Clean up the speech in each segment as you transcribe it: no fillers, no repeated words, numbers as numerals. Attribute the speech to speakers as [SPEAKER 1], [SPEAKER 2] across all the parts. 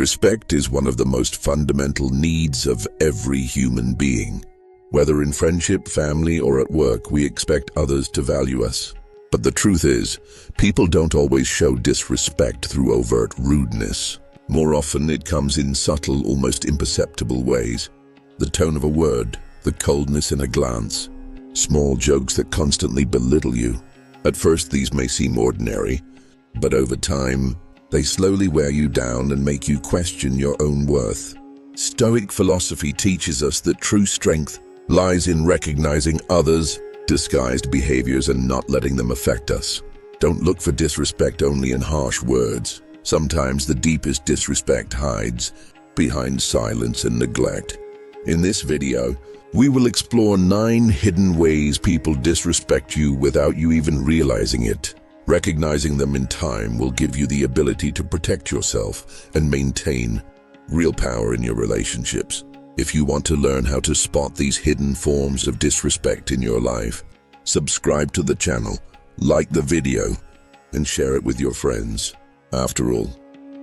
[SPEAKER 1] Respect is one of the most fundamental needs of every human being. Whether in friendship, family, or at work, we expect others to value us. But the truth is, people don't always show disrespect through overt rudeness. More often, it comes in subtle, almost imperceptible ways. The tone of a word, the coldness in a glance, small jokes that constantly belittle you. At first, these may seem ordinary, but over time, they slowly wear you down and make you question your own worth. Stoic philosophy teaches us that true strength lies in recognizing others' disguised behaviors and not letting them affect us. Don't look for disrespect only in harsh words. Sometimes the deepest disrespect hides behind silence and neglect. In this video, we will explore 9 hidden ways people disrespect you without you even realizing it. Recognizing them in time will give you the ability to protect yourself and maintain real power in your relationships. If you want to learn how to spot these hidden forms of disrespect in your life, subscribe to the channel, like the video, and share it with your friends. After all,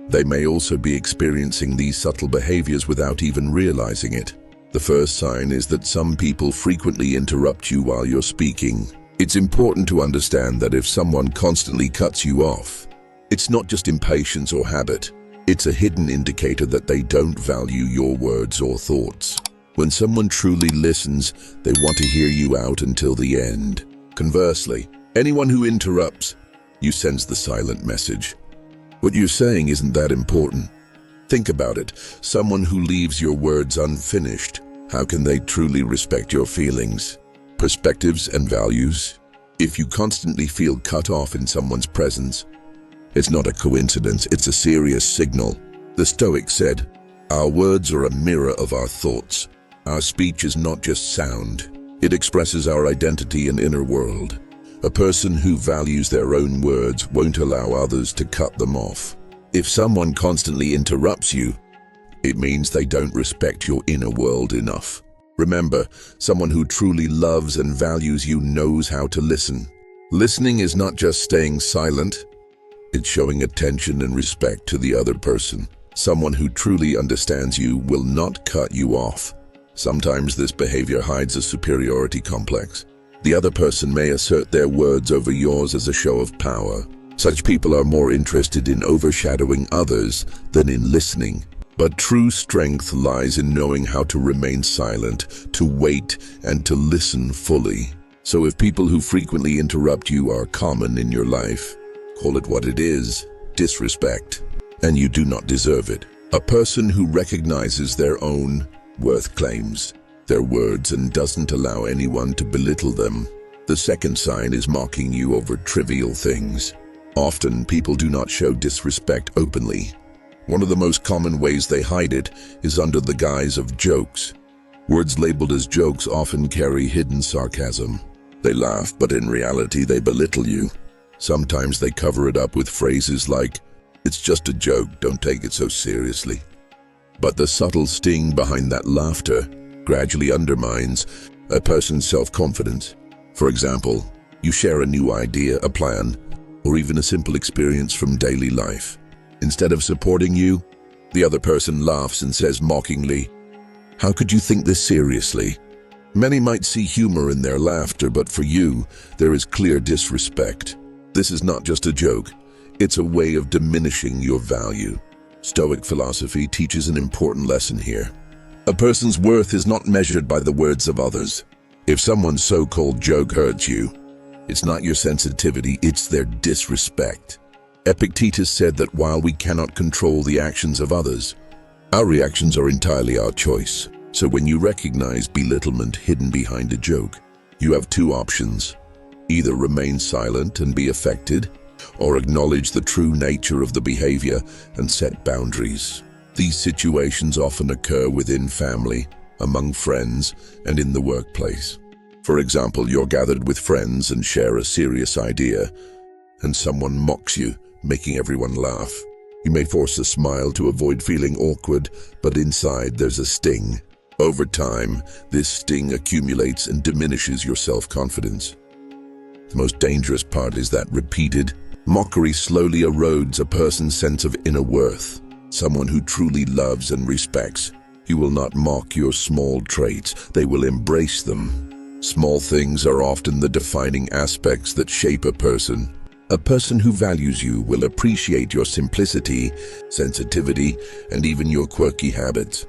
[SPEAKER 1] they may also be experiencing these subtle behaviors without even realizing it. The first sign is that some people frequently interrupt you while you're speaking. It's important to understand that if someone constantly cuts you off, it's not just impatience or habit. It's a hidden indicator that they don't value your words or thoughts. When someone truly listens, they want to hear you out until the end. Conversely, anyone who interrupts you sends the silent message. What you're saying isn't that important. Think about it. Someone who leaves your words unfinished, how can they truly respect your feelings, perspectives, and values? If you constantly feel cut off in someone's presence, it's not a coincidence, it's a serious signal. The Stoics said, "Our words are a mirror of our thoughts." Our speech is not just sound, it expresses our identity and inner world. A person who values their own words won't allow others to cut them off. If someone constantly interrupts you, it means they don't respect your inner world enough. Remember, someone who truly loves and values you knows how to listen. Listening is not just staying silent, it's showing attention and respect to the other person. Someone who truly understands you will not cut you off. Sometimes this behavior hides a superiority complex. The other person may assert their words over yours as a show of power. Such people are more interested in overshadowing others than in listening. But true strength lies in knowing how to remain silent, to wait, and to listen fully. So if people who frequently interrupt you are common in your life, call it what it is, disrespect, and you do not deserve it. A person who recognizes their own worth claims their words and doesn't allow anyone to belittle them. The second sign is mocking you over trivial things. Often, people do not show disrespect openly. One of the most common ways they hide it is under the guise of jokes. Words labeled as jokes often carry hidden sarcasm. They laugh, but in reality they belittle you. Sometimes they cover it up with phrases like, "It's just a joke, don't take it so seriously." But the subtle sting behind that laughter gradually undermines a person's self-confidence. For example, you share a new idea, a plan, or even a simple experience from daily life. Instead of supporting you, the other person laughs and says mockingly, "How could you think this seriously?" Many might see humor in their laughter, but for you, there is clear disrespect. This is not just a joke, it's a way of diminishing your value. Stoic philosophy teaches an important lesson here. A person's worth is not measured by the words of others. If someone's so-called joke hurts you, it's not your sensitivity, it's their disrespect. Epictetus said that while we cannot control the actions of others, our reactions are entirely our choice. So when you recognize belittlement hidden behind a joke, you have 2 options. Either remain silent and be affected, or acknowledge the true nature of the behavior and set boundaries. These situations often occur within family, among friends, and in the workplace. For example, you're gathered with friends and share a serious idea, and someone mocks you, making everyone laugh. You may force a smile to avoid feeling awkward, but inside there's a sting. Over time, this sting accumulates and diminishes your self-confidence. The most dangerous part is that repeated mockery slowly erodes a person's sense of inner worth. Someone who truly loves and respects you will not mock your small traits, they will embrace them. Small things are often the defining aspects that shape a person. A person who values you will appreciate your simplicity, sensitivity, and even your quirky habits.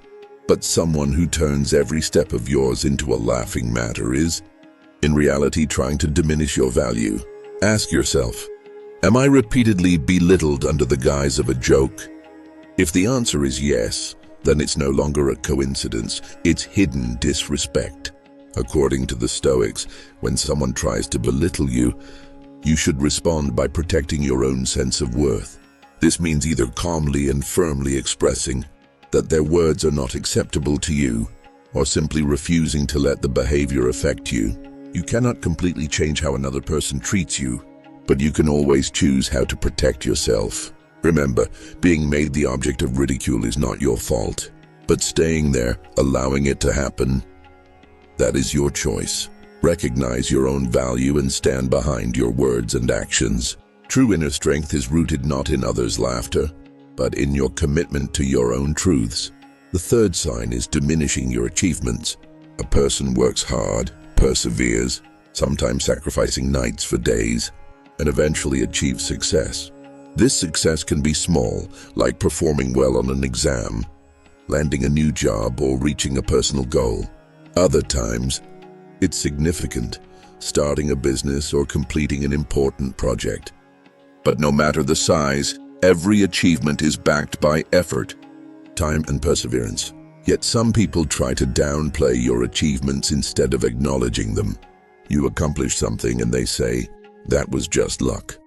[SPEAKER 1] But someone who turns every step of yours into a laughing matter is, in reality, trying to diminish your value. Ask yourself, am I repeatedly belittled under the guise of a joke? If the answer is yes, then it's no longer a coincidence, it's hidden disrespect. According to the Stoics, when someone tries to belittle you, you should respond by protecting your own sense of worth. This means either calmly and firmly expressing that their words are not acceptable to you, or simply refusing to let the behavior affect you. You cannot completely change how another person treats you, but you can always choose how to protect yourself. Remember, being made the object of ridicule is not your fault, but staying there, allowing it to happen, that is your choice. Recognize your own value and stand behind your words and actions. True inner strength is rooted not in others' laughter, but in your commitment to your own truths. The third sign is diminishing your achievements. A person works hard, perseveres, sometimes sacrificing nights for days, and eventually achieves success. This success can be small, like performing well on an exam, landing a new job, or reaching a personal goal. Other times, it's significant, starting a business or completing an important project. But no matter the size, every achievement is backed by effort, time, and perseverance. Yet some people try to downplay your achievements instead of acknowledging them. You accomplish something and they say, "That was just luck."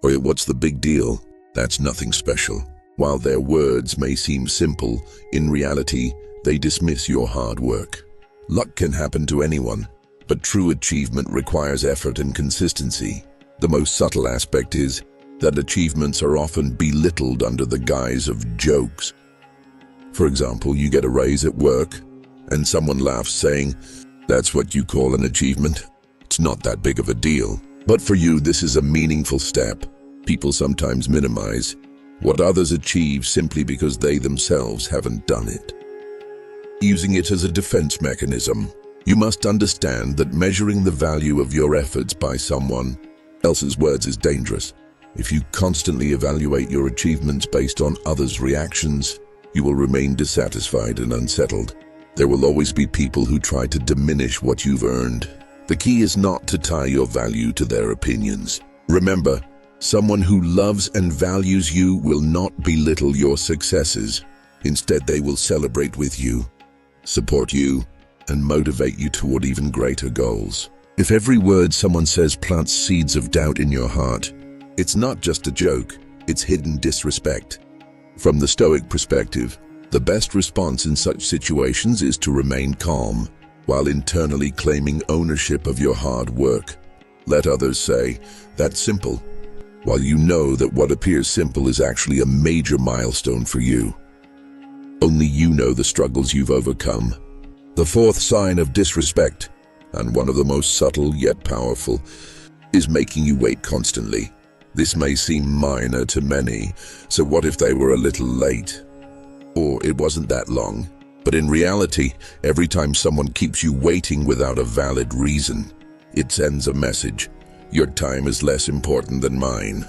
[SPEAKER 1] Or, "What's the big deal? That's nothing special." While their words may seem simple, in reality, they dismiss your hard work. Luck can happen to anyone, but true achievement requires effort and consistency. The most subtle aspect is that achievements are often belittled under the guise of jokes. For example, you get a raise at work, and someone laughs saying, "That's what you call an achievement? It's not that big of a deal." But for you, this is a meaningful step. People sometimes minimize what others achieve simply because they themselves haven't done it, using it as a defense mechanism. You must understand that measuring the value of your efforts by someone else's words is dangerous. If you constantly evaluate your achievements based on others' reactions, you will remain dissatisfied and unsettled. There will always be people who try to diminish what you've earned. The key is not to tie your value to their opinions. Remember, someone who loves and values you will not belittle your successes. Instead, they will celebrate with you, support you, and motivate you toward even greater goals. If every word someone says plants seeds of doubt in your heart, it's not just a joke, it's hidden disrespect. From the Stoic perspective, the best response in such situations is to remain calm, while internally claiming ownership of your hard work. Let others say, "That's simple," while you know that what appears simple is actually a major milestone for you. Only you know the struggles you've overcome. The fourth sign of disrespect, and one of the most subtle yet powerful, is making you wait constantly. This may seem minor to many, so what if they were a little late? Or it wasn't that long? But in reality, every time someone keeps you waiting without a valid reason, it sends a message. Your time is less important than mine.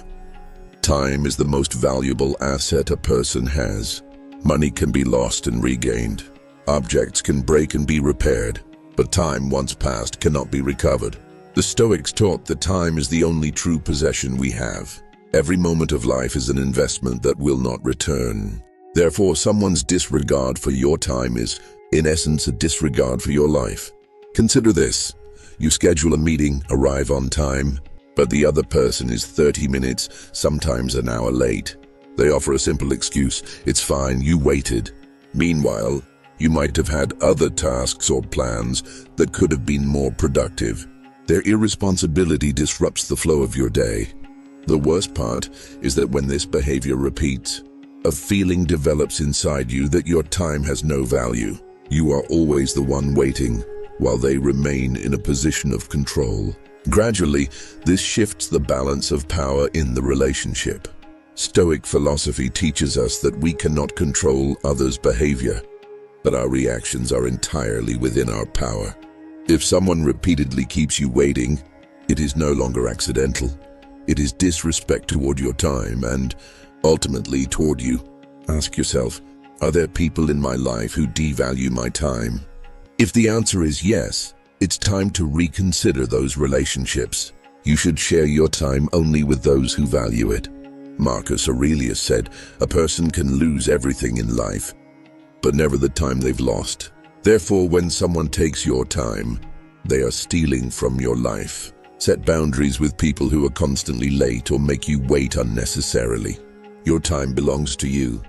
[SPEAKER 1] Time is the most valuable asset a person has. Money can be lost and regained. Objects can break and be repaired, but time once passed cannot be recovered. The Stoics taught that time is the only true possession we have. Every moment of life is an investment that will not return. Therefore, someone's disregard for your time is, in essence, a disregard for your life. Consider this. You schedule a meeting, arrive on time, but the other person is 30 minutes, sometimes an hour late. They offer a simple excuse, "It's fine, you waited." Meanwhile, you might have had other tasks or plans that could have been more productive. Their irresponsibility disrupts the flow of your day. The worst part is that when this behavior repeats, a feeling develops inside you that your time has no value. You are always the one waiting, while they remain in a position of control. Gradually, this shifts the balance of power in the relationship. Stoic philosophy teaches us that we cannot control others' behavior, but our reactions are entirely within our power. If someone repeatedly keeps you waiting, it is no longer accidental. It is disrespect toward your time and, ultimately, toward you. Ask yourself, are there people in my life who devalue my time? If the answer is yes, it's time to reconsider those relationships. You should share your time only with those who value it. Marcus Aurelius said, a person can lose everything in life, but never the time they've lost. Therefore, when someone takes your time, they are stealing from your life. Set boundaries with people who are constantly late or make you wait unnecessarily. Your time belongs to you,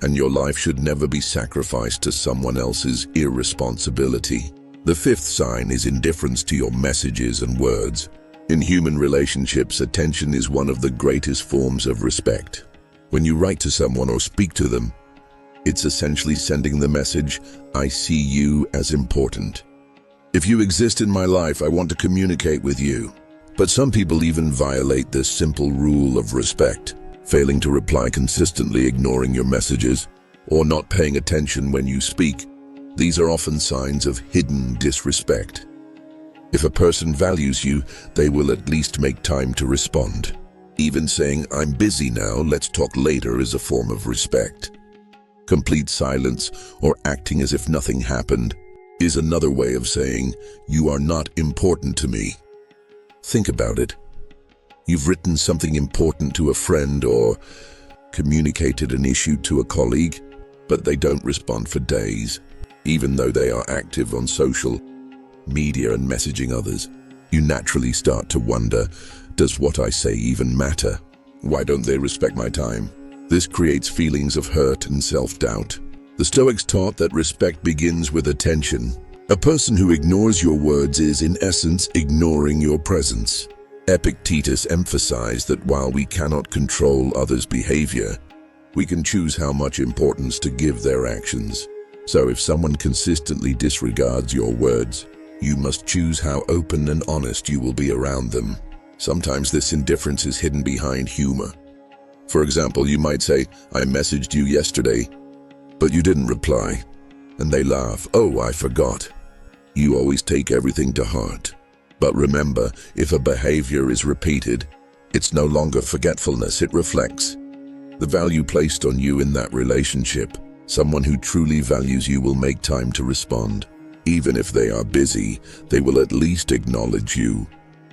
[SPEAKER 1] and your life should never be sacrificed to someone else's irresponsibility. The fifth sign is indifference to your messages and words. In human relationships, attention is one of the greatest forms of respect. When you write to someone or speak to them, it's essentially sending the message, I see you as important. If you exist in my life, I want to communicate with you. But some people even violate this simple rule of respect, failing to reply consistently, ignoring your messages, or not paying attention when you speak. These are often signs of hidden disrespect. If a person values you, they will at least make time to respond. Even saying, I'm busy now, let's talk later, is a form of respect. Complete silence, or acting as if nothing happened, is another way of saying, you are not important to me. Think about it. You've written something important to a friend or communicated an issue to a colleague, but they don't respond for days, even though they are active on social media and messaging others. You naturally start to wonder, does what I say even matter? Why don't they respect my time? This creates feelings of hurt and self-doubt. The Stoics taught that respect begins with attention. A person who ignores your words is, in essence, ignoring your presence. Epictetus emphasized that while we cannot control others' behavior, we can choose how much importance to give their actions. So if someone consistently disregards your words, you must choose how open and honest you will be around them. Sometimes this indifference is hidden behind humor. For example, you might say, I messaged you yesterday, but you didn't reply. And they laugh, oh, I forgot. You always take everything to heart. But remember, if a behavior is repeated, it's no longer forgetfulness, it reflects the value placed on you in that relationship. Someone who truly values you will make time to respond. Even if they are busy, they will at least acknowledge you.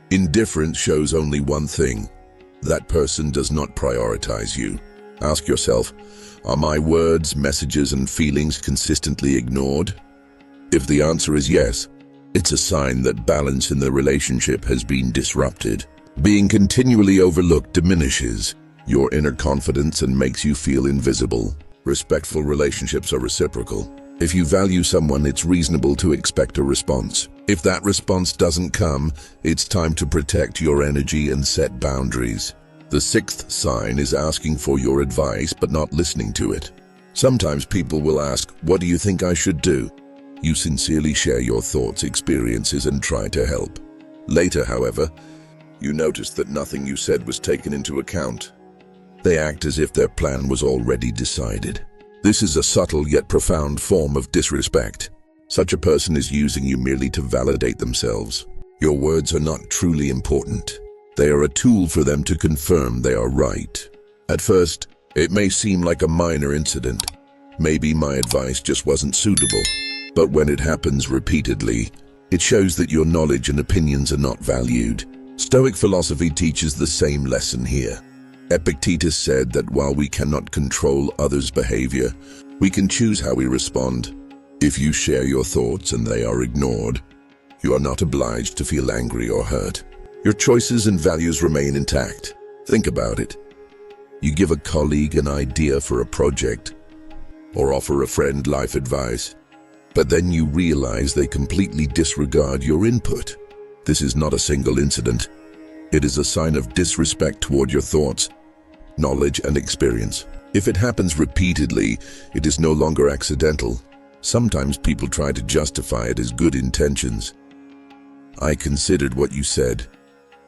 [SPEAKER 1] Indifference shows only one thing: that person does not prioritize you. Ask yourself, are my words, messages, and feelings consistently ignored? If the answer is yes, it's a sign that balance in the relationship has been disrupted. Being continually overlooked diminishes your inner confidence and makes you feel invisible. Respectful relationships are reciprocal. If you value someone, it's reasonable to expect a response. If that response doesn't come, it's time to protect your energy and set boundaries. The sixth sign is asking for your advice but not listening to it. Sometimes people will ask, what do you think I should do? You sincerely share your thoughts, experiences, and try to help. Later, however, you notice that nothing you said was taken into account. They act as if their plan was already decided. This is a subtle yet profound form of disrespect. Such a person is using you merely to validate themselves. Your words are not truly important. They are a tool for them to confirm they are right. At first, it may seem like a minor incident. Maybe my advice just wasn't suitable. But when it happens repeatedly, it shows that your knowledge and opinions are not valued. Stoic philosophy teaches the same lesson here. Epictetus said that while we cannot control others' behavior, we can choose how we respond. If you share your thoughts and they are ignored, you are not obliged to feel angry or hurt. Your choices and values remain intact. Think about it. You give a colleague an idea for a project or offer a friend life advice, but then you realize they completely disregard your input. This is not a single incident. It is a sign of disrespect toward your thoughts, knowledge, and experience. If it happens repeatedly, it is no longer accidental. Sometimes people try to justify it as good intentions. I considered what you said,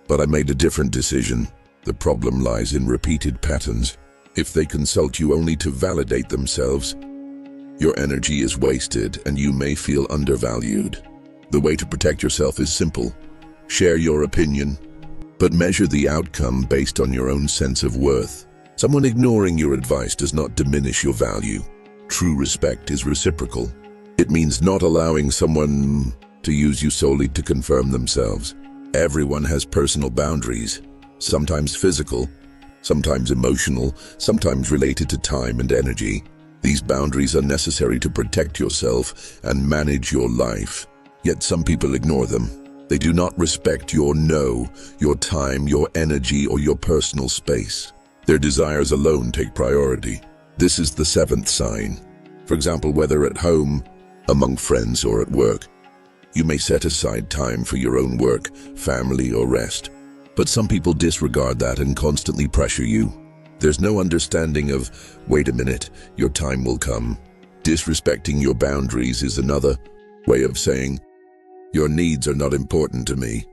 [SPEAKER 1] but I made a different decision. The problem lies in repeated patterns. If they consult you only to validate themselves, your energy is wasted and you may feel undervalued. The way to protect yourself is simple. Share your opinion, but measure the outcome based on your own sense of worth. Someone ignoring your advice does not diminish your value. True respect is reciprocal. It means not allowing someone to use you solely to confirm themselves. Everyone has personal boundaries, sometimes physical, sometimes emotional, sometimes related to time and energy. These boundaries are necessary to protect yourself and manage your life. Yet some people ignore them. They do not respect your your time, your energy, or your personal space. Their desires alone take priority. This is the seventh sign. For example, whether at home, among friends, or at work, you may set aside time for your own work, family, or rest. But some people disregard that and constantly pressure you. There's no understanding of, wait a minute, your time will come. Disrespecting your boundaries is another way of saying, your needs are not important to me.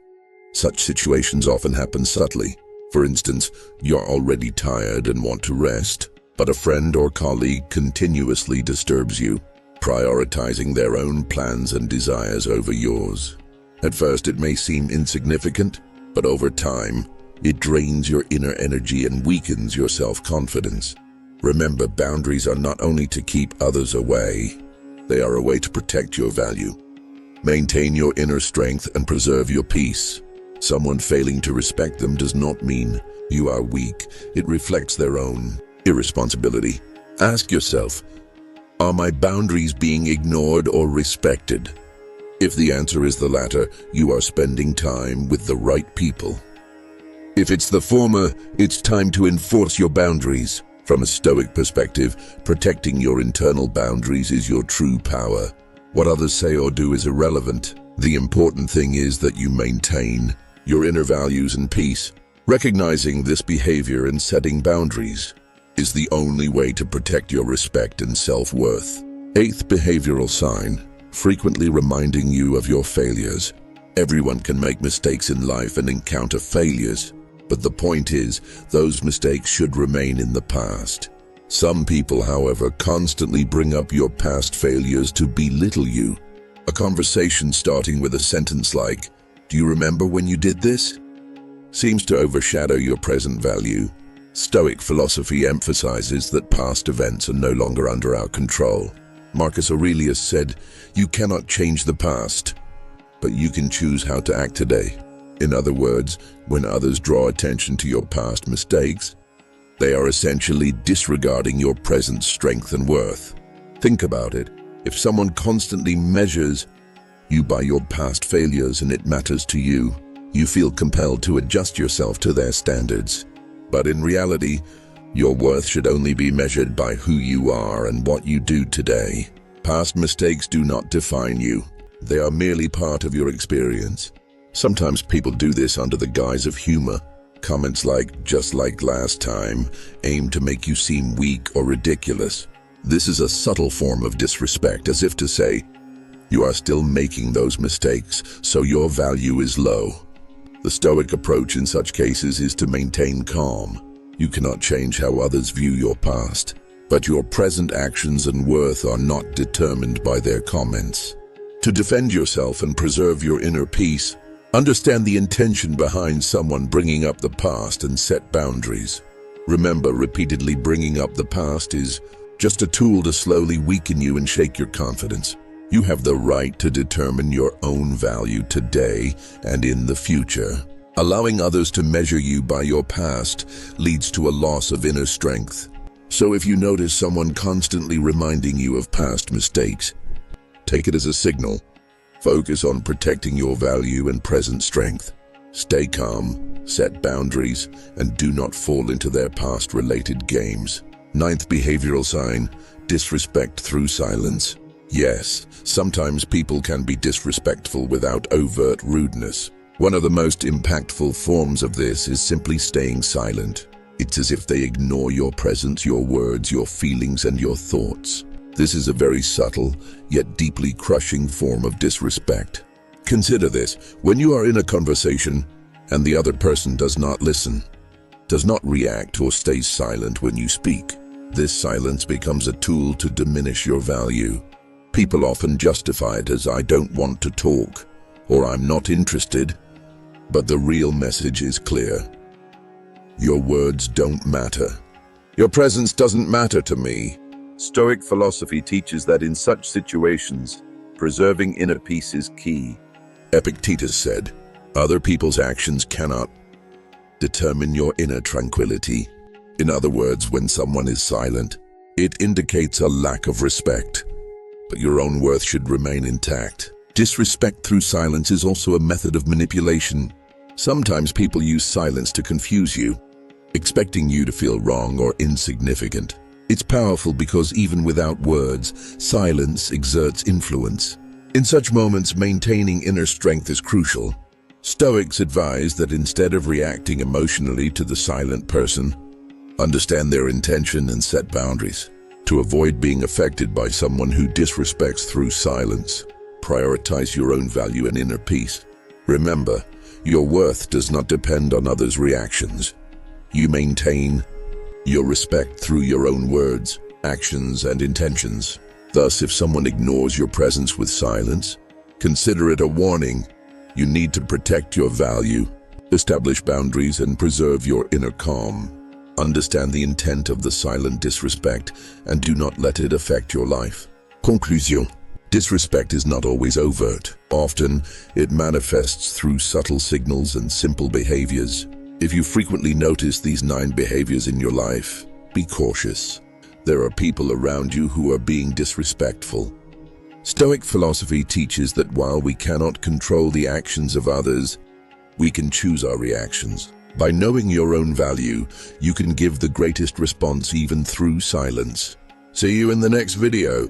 [SPEAKER 1] Such situations often happen subtly. For instance, you're already tired and want to rest, but a friend or colleague continuously disturbs you, prioritizing their own plans and desires over yours. At first, it may seem insignificant, but over time, it drains your inner energy and weakens your self-confidence. Remember, boundaries are not only to keep others away, they are a way to protect your value. Maintain your inner strength and preserve your peace. Someone failing to respect them does not mean you are weak. It reflects their own irresponsibility. Ask yourself, are my boundaries being ignored or respected? If the answer is the latter, you are spending time with the right people. If it's the former, it's time to enforce your boundaries. From a Stoic perspective, protecting your internal boundaries is your true power. What others say or do is irrelevant. The important thing is that you maintain your inner values and peace. Recognizing this behavior and setting boundaries is the only way to protect your respect and self-worth. Eighth behavioral sign, frequently reminding you of your failures. Everyone can make mistakes in life and encounter failures, but the point is, those mistakes should remain in the past. Some people, however, constantly bring up your past failures to belittle you. A conversation starting with a sentence like, "Do you remember when you did this?" seems to overshadow your present value. Stoic philosophy emphasizes that past events are no longer under our control. Marcus Aurelius said, "You cannot change the past, but you can choose how to act today." In other words, when others draw attention to your past mistakes, they are essentially disregarding your present strength and worth. Think about it. If someone constantly measures you by your past failures and it matters to you, you feel compelled to adjust yourself to their standards. But in reality, your worth should only be measured by who you are and what you do today. Past mistakes do not define you. They are merely part of your experience. Sometimes people do this under the guise of humor. Comments like, "just like last time," aim to make you seem weak or ridiculous. This is a subtle form of disrespect, as if to say, you are still making those mistakes, so your value is low. The Stoic approach in such cases is to maintain calm. You cannot change how others view your past, but your present actions and worth are not determined by their comments. To defend yourself and preserve your inner peace, understand the intention behind someone bringing up the past and set boundaries. Remember, repeatedly bringing up the past is just a tool to slowly weaken you and shake your confidence. You have the right to determine your own value today and in the future. Allowing others to measure you by your past leads to a loss of inner strength. So if you notice someone constantly reminding you of past mistakes, take it as a signal. Focus on protecting your value and present strength. Stay calm, set boundaries, and do not fall into their past-related games. Ninth behavioral sign, disrespect through silence. Yes, sometimes people can be disrespectful without overt rudeness. One of the most impactful forms of this is simply staying silent. It's as if they ignore your presence, your words, your feelings, and your thoughts. This is a very subtle, yet deeply crushing form of disrespect. Consider this: when you are in a conversation and the other person does not listen, does not react or stay silent when you speak. This silence becomes a tool to diminish your value. People often justify it as "I don't want to talk" or "I'm not interested." But the real message is clear. Your words don't matter. Your presence doesn't matter to me. Stoic philosophy teaches that in such situations, preserving inner peace is key. Epictetus said, "Other people's actions cannot determine your inner tranquility." In other words, when someone is silent, it indicates a lack of respect, but your own worth should remain intact. Disrespect through silence is also a method of manipulation. Sometimes people use silence to confuse you, expecting you to feel wrong or insignificant. It's powerful because even without words, silence exerts influence. In such moments, maintaining inner strength is crucial. Stoics advise that instead of reacting emotionally to the silent person, understand their intention and set boundaries. To avoid being affected by someone who disrespects through silence, prioritize your own value and inner peace. Remember, your worth does not depend on others' reactions. You maintain your respect through your own words, actions, and intentions. Thus, if someone ignores your presence with silence, consider it a warning. You need to protect your value, establish boundaries, and preserve your inner calm. Understand the intent of the silent disrespect and do not let it affect your life. Conclusion. Disrespect is not always overt. Often, it manifests through subtle signals and simple behaviors. If you frequently notice these 9 behaviors in your life, be cautious. There are people around you who are being disrespectful. Stoic philosophy teaches that while we cannot control the actions of others, we can choose our reactions. By knowing your own value, you can give the greatest response even through silence. See you in the next video.